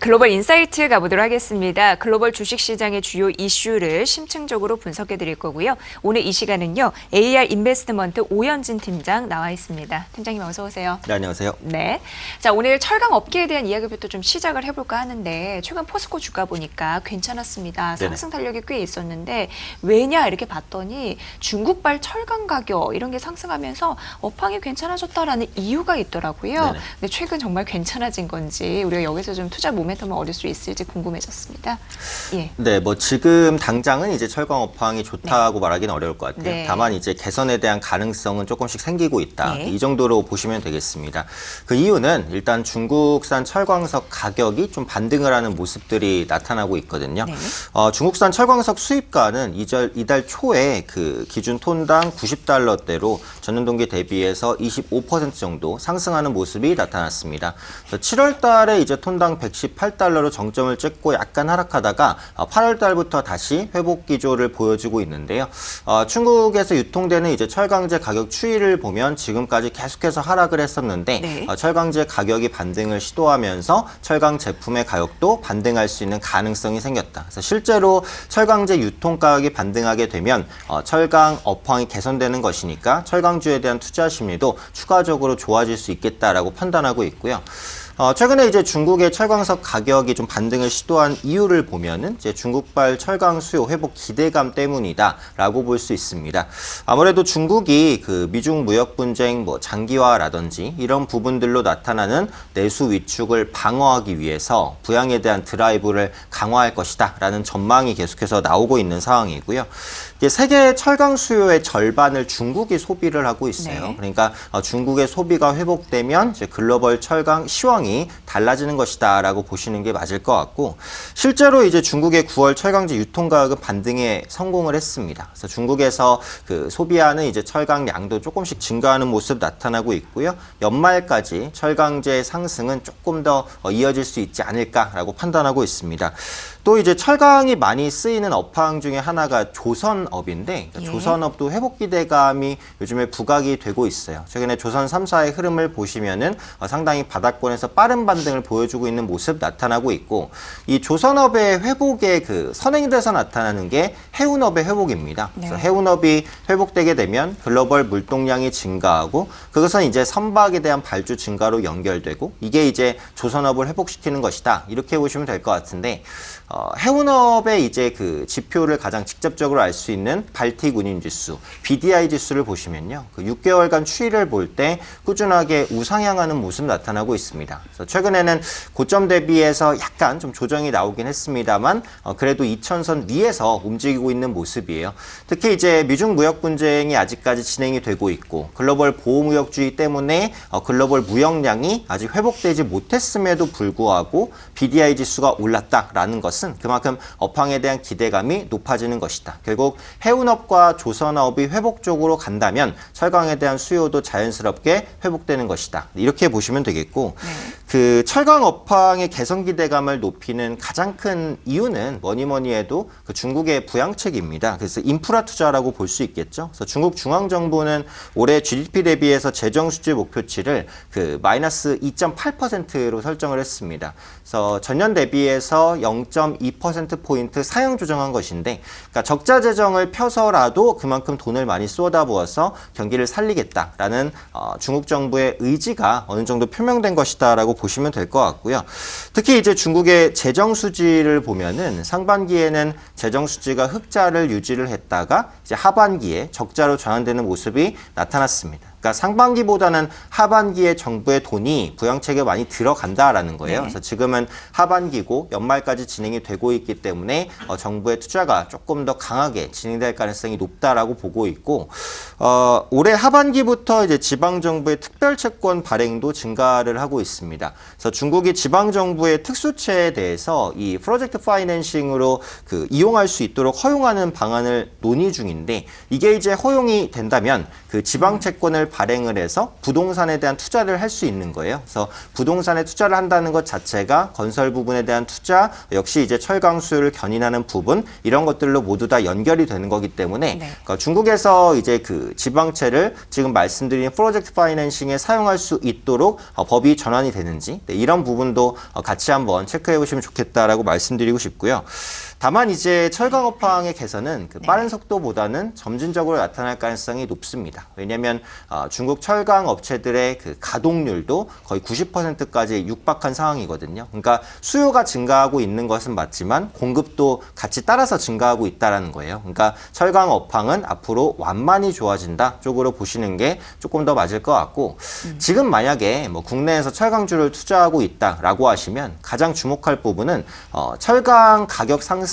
글로벌 인사이트 가보도록 하겠습니다. 글로벌 주식시장의 주요 이슈를 심층적으로 분석해 드릴 거고요. 오늘 이 시간은요. AR 인베스트먼트 오연진 팀장 나와 있습니다. 팀장님 어서 오세요. 네, 안녕하세요. 네. 자, 오늘 철강 업계에 대한 이야기부터 좀 시작을 해볼까 하는데 최근 포스코 주가 보니까 괜찮았습니다. 상승 탄력이 꽤 있었는데 왜냐 이렇게 봤더니 중국발 철강 가격 이런 게 상승하면서 업황이 괜찮아졌다라는 이유가 있더라고요. 네네. 근데 최근 정말 괜찮아진 건지 우리가 여기서 좀 투자 모멘텀을 얻을 수 있을지 궁금해졌습니다. 예. 네, 뭐 지금 당장은 이제 철강 업황이 좋다고 말하기는 어려울 것 같아요. 네. 다만 이제 개선에 대한 가능성은 조금씩 생기고 있다. 네. 이 정도로 보시면 되겠습니다. 그 이유는 일단 중국산 철광석 가격이 좀 반등을 하는 모습들이 나타나고 있거든요. 네. 중국산 철광석 수입가는 이달 초에 그 기준 톤당 90달러대로 전년 동기 대비해서 25% 정도 상승하는 모습이 나타났습니다. 7월 달에 이제 톤당 118달러로 정점을 찍고 약간 하락하다가 8월 달부터 다시 회복 기조를 보여주고 있는데요. 중국에서 유통되는 이제 철강제 가격 추이를 보면 지금까지 계속해서 하락을 했었는데 네. 철강제 가격이 반등을 시도하면서 철강 제품의 가격도 반등할 수 있는 가능성이 생겼다. 그래서 실제로 철강제 유통 가격이 반등하게 되면 철강 업황이 개선되는 것이니까 철강주에 대한 투자 심리도 추가적으로 좋아질 수 있겠다라고 판단하고 있고요. 최근에 이제 중국의 철광석 가격이 좀 반등을 시도한 이유를 보면은 이제 중국발 철강 수요 회복 기대감 때문이다라고 볼 수 있습니다. 아무래도 중국이 그 미중 무역 분쟁 뭐 장기화라든지 이런 부분들로 나타나는 내수 위축을 방어하기 위해서 부양에 대한 드라이브를 강화할 것이다라는 전망이 계속해서 나오고 있는 상황이고요. 이제 세계 철강 수요의 절반을 중국이 소비를 하고 있어요. 네. 그러니까 중국의 소비가 회복되면 이제 글로벌 철강 시황이 달라지는 것이다라고 보시는 게 맞을 것 같고, 실제로 이제 중국의 9월 철강제 유통 가격은 반등에 성공을 했습니다. 그래서 중국에서 그 소비하는 이제 철강 양도 조금씩 증가하는 모습 나타나고 있고요. 연말까지 철강제 상승은 조금 더 이어질 수 있지 않을까라고 판단하고 있습니다. 또 이제 철강이 많이 쓰이는 업황 중에 하나가 조선업인데, 그러니까 조선업도 회복 기대감이 요즘에 부각이 되고 있어요. 최근에 조선 3사의 흐름을 보시면은 상당히 바닥권에서 빠른 반등을 보여주고 있는 모습 나타나고 있고, 이 조선업의 회복의 그 선행돼서 나타나는 게 해운업의 회복입니다. 네. 그래서 해운업이 회복되게 되면 글로벌 물동량이 증가하고 그것은 이제 선박에 대한 발주 증가로 연결되고 이게 이제 조선업을 회복시키는 것이다. 이렇게 보시면 될 것 같은데, 해운업의 이제 그 지표를 가장 직접적으로 알 수 있는 발틱 운임 지수, BDI 지수를 보시면요. 그 6개월간 추이를 볼 때 꾸준하게 우상향하는 모습 나타나고 있습니다. 그래서 최근에는 고점 대비해서 약간 좀 조정이 나오긴 했습니다만, 그래도 2000선 위에서 움직이고 있는 모습이에요. 특히 이제 미중 무역 분쟁이 아직까지 진행이 되고 있고, 글로벌 보호무역주의 때문에 글로벌 무역량이 아직 회복되지 못했음에도 불구하고 BDI 지수가 올랐다라는 것은 그만큼 업황에 대한 기대감이 높아지는 것이다. 결국 해운업과 조선업이 회복적으로 간다면 철강에 대한 수요도 자연스럽게 회복되는 것이다. 이렇게 보시면 되겠고, 그 철강 업황의 개선 기대감을 높이는 가장 큰 이유는 뭐니 해도 그 중국의 부양책입니다. 그래서 인프라 투자라고 볼 수 있겠죠. 그래서 중국 중앙정부는 올해 GDP 대비해서 재정 수지 목표치를 그 마이너스 2.8%로 설정을 했습니다. 그래서 전년 대비해서 0.2%포인트 상향 조정한 것인데, 그러니까 적자 재정을 펴서라도 그만큼 돈을 많이 쏟아부어서 경기를 살리겠다라는 중국 정부의 의지가 어느 정도 표명된 것이다라고 보시면 될 것 같고요. 특히 이제 중국의 재정 수지를 보면은 상반기에는 재정 수지가 흑자를 유지를 했다가 이제 하반기에 적자로 전환되는 모습이 나타났습니다. 그러니까 상반기보다는 하반기에 정부의 돈이 부양책에 많이 들어간다라는 거예요. 네. 그래서 지금은 하반기고 연말까지 진행이 되고 있기 때문에 정부의 투자가 조금 더 강하게 진행될 가능성이 높다라고 보고 있고, 올해 하반기부터 이제 지방 정부의 특별 채권 발행도 증가를 하고 있습니다. 그래서 중국이 지방 정부의 특수채에 대해서 이 프로젝트 파이낸싱으로 그 이용할 수 있도록 허용하는 방안을 논의 중인데, 이게 이제 허용이 된다면 그 지방 채권을 발행을 해서 부동산에 대한 투자를 할 수 있는 거예요. 그래서 부동산에 투자를 한다는 것 자체가 건설 부분에 대한 투자, 역시 이제 철강 수요를 견인하는 부분, 이런 것들로 모두 다 연결이 되는 거기 때문에 네. 그러니까 중국에서 이제 그 지방채를 지금 말씀드린 프로젝트 파이낸싱에 사용할 수 있도록 법이 전환이 되는지, 네, 이런 부분도 같이 한번 체크해 보시면 좋겠다라고 말씀드리고 싶고요. 다만 이제 철강 업황의 개선은 그 빠른 속도보다는 점진적으로 나타날 가능성이 높습니다. 왜냐하면 중국 철강 업체들의 그 가동률도 거의 90%까지 육박한 상황이거든요. 그러니까 수요가 증가하고 있는 것은 맞지만 공급도 같이 따라서 증가하고 있다라는 거예요. 그러니까 철강 업황은 앞으로 완만히 좋아진다 쪽으로 보시는 게 조금 더 맞을 것 같고, 지금 만약에 뭐 국내에서 철강주를 투자하고 있다라고 하시면 가장 주목할 부분은 철강 가격 상승이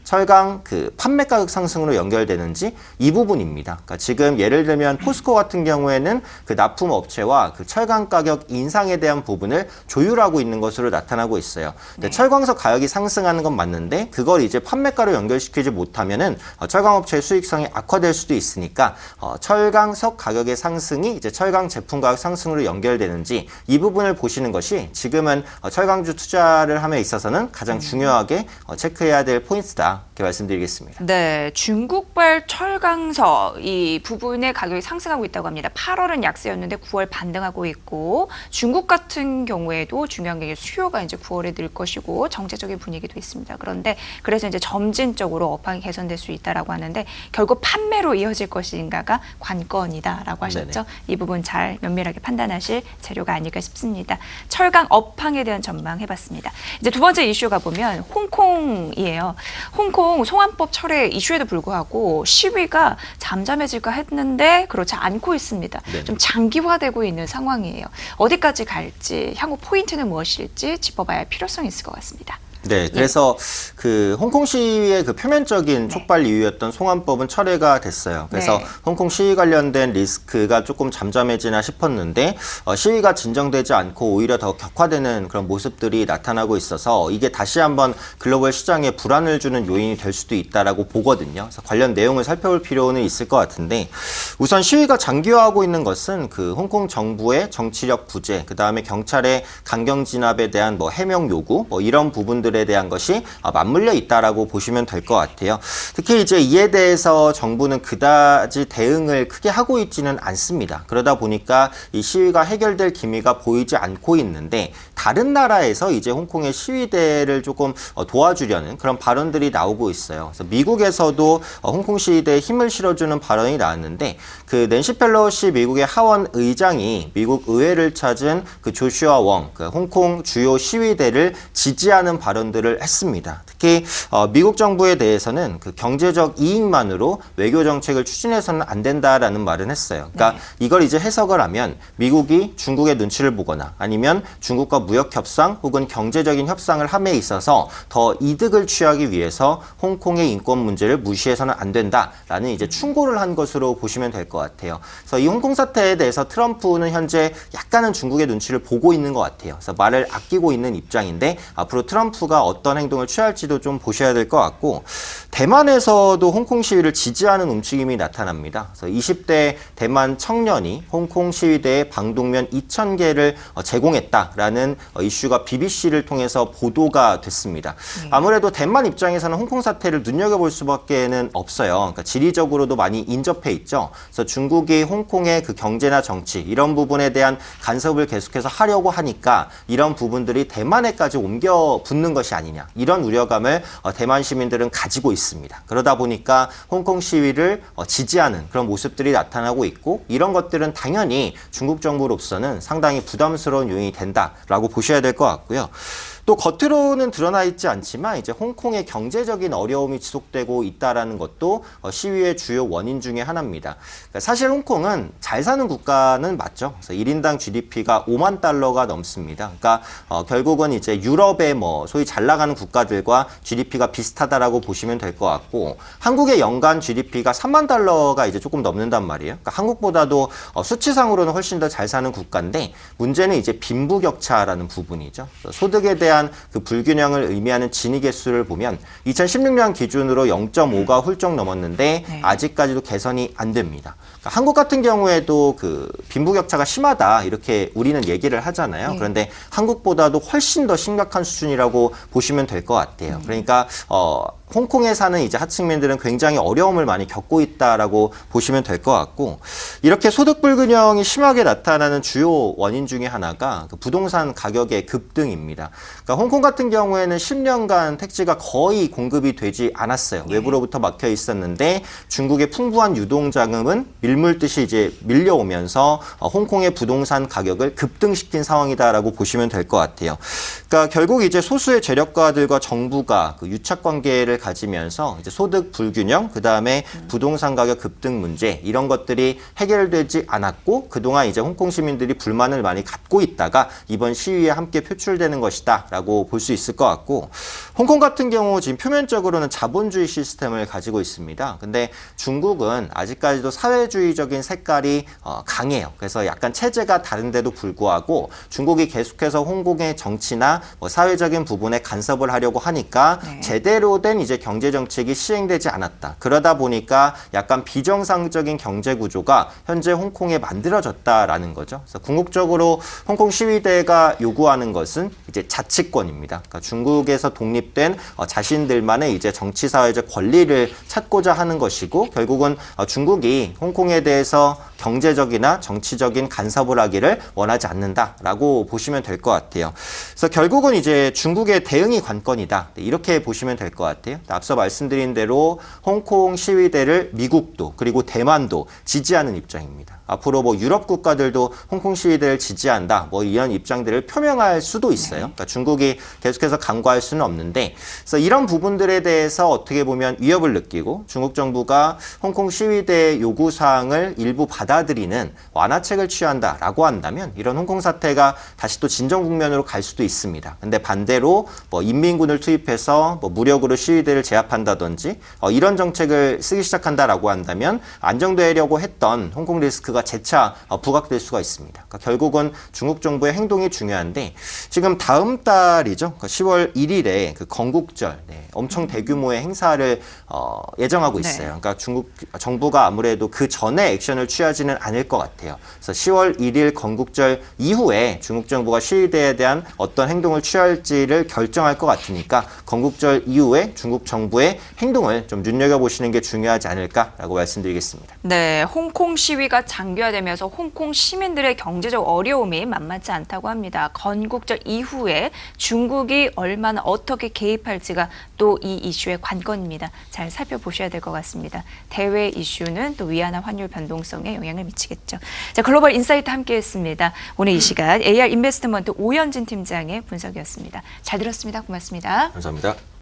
철강 그 판매 가격 상승으로 연결되는지 이 부분입니다. 그러니까 지금 예를 들면 포스코 같은 경우에는 그 납품 업체와 그 철강 가격 인상에 대한 부분을 조율하고 있는 것으로 나타나고 있어요. 근데 철강석 가격이 상승하는 건 맞는데 그걸 이제 판매가로 연결시키지 못하면은 철강 업체의 수익성이 악화될 수도 있으니까 철강석 가격의 상승이 이제 철강 제품 가격 상승으로 연결되는지 이 부분을 보시는 것이 지금은 철강주 투자를 함에 있어서는 가장 중요하게 체크해야 될 포인트다, 이렇게 말씀드리겠습니다. 네, 중국발 철강석 이 부분의 가격이 상승하고 있다고 합니다. 8월은 약세였는데 9월 반등하고 있고, 중국 같은 경우에도 중요한 게 수요가 이제 9월에 늘 것이고 정체적인 분위기도 있습니다. 그런데 그래서 이제 점진적으로 업황이 개선될 수 있다라고 하는데 결국 판매로 이어질 것인가가 관건이다라고 하셨죠. 네네. 이 부분 잘 면밀하게 판단하실 재료가 아닐까 싶습니다. 철강 업황에 대한 전망 해봤습니다. 이제 두 번째 이슈가 보면 홍콩이에요. 홍콩 송환법 철회 이슈에도 불구하고 시위가 잠잠해질까 했는데 그렇지 않고 있습니다. 네. 좀 장기화되고 있는 상황이에요. 어디까지 갈지, 향후 포인트는 무엇일지 짚어봐야 할 필요성이 있을 것 같습니다. 네, 그래서 그 홍콩 시위의 그 표면적인 촉발 이유였던 송환법은 철회가 됐어요. 그래서 홍콩 시위 관련된 리스크가 조금 잠잠해지나 싶었는데 시위가 진정되지 않고 오히려 더 격화되는 그런 모습들이 나타나고 있어서 이게 다시 한번 글로벌 시장에 불안을 주는 요인이 될 수도 있다라고 보거든요. 그래서 관련 내용을 살펴볼 필요는 있을 것 같은데, 우선 시위가 장기화하고 있는 것은 그 홍콩 정부의 정치력 부재, 그 다음에 경찰의 강경 진압에 대한 뭐 해명 요구, 뭐 이런 부분들에 대한 것이 맞물려 있다라고 보시면 될 것 같아요. 특히 이제 이에 대해서 정부는 그다지 대응을 크게 하고 있지는 않습니다. 그러다 보니까 이 시위가 해결될 기미가 보이지 않고 있는데, 다른 나라에서 이제 홍콩의 시위대를 조금 도와주려는 그런 발언들이 나오고 있어요. 그래서 미국에서도 홍콩 시위대에 힘을 실어주는 발언이 나왔는데, 그 낸시 펠로시 미국의 하원 의장이 미국 의회를 찾은 그 조슈아 웡, 그 홍콩 주요 시위대를 지지하는 발언들을 했습니다. 특히 미국 정부에 대해서는 그 경제적 이익만으로 외교 정책을 추진해서는 안 된다라는 말은 했어요. 그러니까 이걸 이제 해석을 하면 미국이 중국의 눈치를 보거나 아니면 중국과 무역 협상 혹은 경제적인 협상을 함에 있어서 더 이득을 취하기 위해서 홍콩의 인권 문제를 무시해서는 안 된다라는 이제 충고를 한 것으로 보시면 될 것 같아요. 그래서 이 홍콩 사태에 대해서 트럼프는 현재 약간은 중국의 눈치를 보고 있는 것 같아요. 그래서 말을 아끼고 있는 입장인데 앞으로 트럼프가 어떤 행동을 취할지도 좀 보셔야 될 것 같고, 대만에서도 홍콩 시위를 지지하는 움직임이 나타납니다. 그래서 20대 대만 청년이 홍콩 시위대에 방독면 2,000개를 제공했다라는 이슈가 BBC를 통해서 보도가 됐습니다. 아무래도 대만 입장에서는 홍콩 사태를 눈여겨볼 수밖에는 없어요. 그러니까 지리적으로도 많이 인접해 있죠. 그래서 중국이 홍콩의 그 경제나 정치 이런 부분에 대한 간섭을 계속해서 하려고 하니까 이런 부분들이 대만에까지 옮겨 붙는 것이 아니냐, 이런 우려감을 대만 시민들은 가지고 있습니다. 그러다 보니까 홍콩 시위를 지지하는 그런 모습들이 나타나고 있고, 이런 것들은 당연히 중국 정부로서는 상당히 부담스러운 요인이 된다라고 보셔야 될 것 같고요. 또 겉으로는 드러나 있지 않지만 이제 홍콩의 경제적인 어려움이 지속되고 있다라는 것도 시위의 주요 원인 중에 하나입니다. 그러니까 사실 홍콩은 잘 사는 국가는 맞죠. 그래서 1인당 GDP가 5만 달러가 넘습니다. 그러니까 결국은 이제 유럽의 뭐 소위 잘 나가는 국가들과 GDP가 비슷하다라고 보시면 될 것 같고, 한국의 연간 GDP가 3만 달러가 이제 조금 넘는단 말이에요. 그러니까 한국보다도 수치상으로는 훨씬 더 잘 사는 국가인데, 문제는 이제 빈부격차라는 부분이죠. 소득에 대한 대한 그 불균형을 의미하는 진위 개수를 보면 2016년 기준으로 0.5가 훌쩍 넘었는데 네. 아직까지도 개선이 안 됩니다. 그러니까 한국 같은 경우에도 그 빈부격차가 심하다 이렇게 우리는 얘기를 하잖아요. 네. 그런데 한국보다도 훨씬 더 심각한 수준이라고 보시면 될 것 같아요. 그러니까 홍콩에 사는 이제 하층민들은 굉장히 어려움을 많이 겪고 있다라고 보시면 될 것 같고, 이렇게 소득 불균형이 심하게 나타나는 주요 원인 중에 하나가 그 부동산 가격의 급등입니다. 그러니까 홍콩 같은 경우에는 10년간 택지가 거의 공급이 되지 않았어요. 외부로부터 막혀 있었는데 중국의 풍부한 유동 자금은 밀물듯이 이제 밀려오면서 홍콩의 부동산 가격을 급등시킨 상황이다라고 보시면 될 것 같아요. 그러니까 결국 이제 소수의 재력가들과 정부가 그 유착 관계를 가지면서 이제 소득 불균형, 그 다음에 부동산 가격 급등 문제 이런 것들이 해결되지 않았고 그동안 이제 홍콩 시민들이 불만을 많이 갖고 있다가 이번 시위에 함께 표출되는 것이다라고 볼 수 있을 것 같고, 홍콩 같은 경우 지금 표면적으로는 자본주의 시스템을 가지고 있습니다. 근데 중국은 아직까지도 사회주의적인 색깔이 강해요. 그래서 약간 체제가 다른데도 불구하고 중국이 계속해서 홍콩의 정치나 뭐 사회적인 부분에 간섭을 하려고 하니까 네. 제대로 된 이제 경제 정책이 시행되지 않았다. 그러다 보니까 약간 비정상적인 경제 구조가 현재 홍콩에 만들어졌다라는 거죠. 그래서 궁극적으로 홍콩 시위대가 요구하는 것은 이제 자치권입니다. 그러니까 중국에서 독립된 자신들만의 이제 정치 사회적 권리를 찾고자 하는 것이고, 결국은 중국이 홍콩에 대해서 경제적이나 정치적인 간섭을 하기를 원하지 않는다라고 보시면 될 것 같아요. 그래서 결국은 이제 중국의 대응이 관건이다. 이렇게 보시면 될 것 같아요. 앞서 말씀드린 대로 홍콩 시위대를 미국도 그리고 대만도 지지하는 입장입니다. 앞으로 뭐 유럽 국가들도 홍콩 시위대를 지지한다, 뭐 이런 입장들을 표명할 수도 있어요. 그러니까 중국이 계속해서 강구할 수는 없는데, 그래서 이런 부분들에 대해서 어떻게 보면 위협을 느끼고 중국 정부가 홍콩 시위대의 요구 사항을 일부 받아들이는 완화책을 취한다라고 한다면 이런 홍콩 사태가 다시 또 진정 국면으로 갈 수도 있습니다. 근데 반대로 뭐 인민군을 투입해서 뭐 무력으로 시위대를 제압한다든지 이런 정책을 쓰기 시작한다라고 한다면 안정되려고 했던 홍콩 리스크가 재차 부각될 수가 있습니다. 그러니까 결국은 중국 정부의 행동이 중요한데, 지금 다음 달이죠. 그러니까 10월 1일에 그 건국절, 엄청 대규모의 행사를 예정하고 있어요. 그러니까 중국 정부가 아무래도 그 전에 액션을 취하지는 않을 것 같아요. 그래서 10월 1일 건국절 이후에 중국 정부가 시위대에 대한 어떤 행동을 취할지를 결정할 것 같으니까 건국절 이후에 중국 정부의 행동을 좀 눈여겨보시는 게 중요하지 않을까라고 말씀드리겠습니다. 네, 홍콩 시위가 장기화되면서 홍콩 시민들의 경제적 어려움이 만만치 않다고 합니다. 건국절 이후에 중국이 얼마나 어떻게 개입할지가 또 이 이슈의 관건입니다. 잘 살펴보셔야 될 것 같습니다. 대외 이슈는 또 위안화 환율 변동성에 영향을 미치겠죠. 자, 글로벌 인사이트 함께했습니다. 오늘 이 시간 AR 인베스트먼트 오현진 팀장의 분석이었습니다. 잘 들었습니다. 고맙습니다. 감사합니다.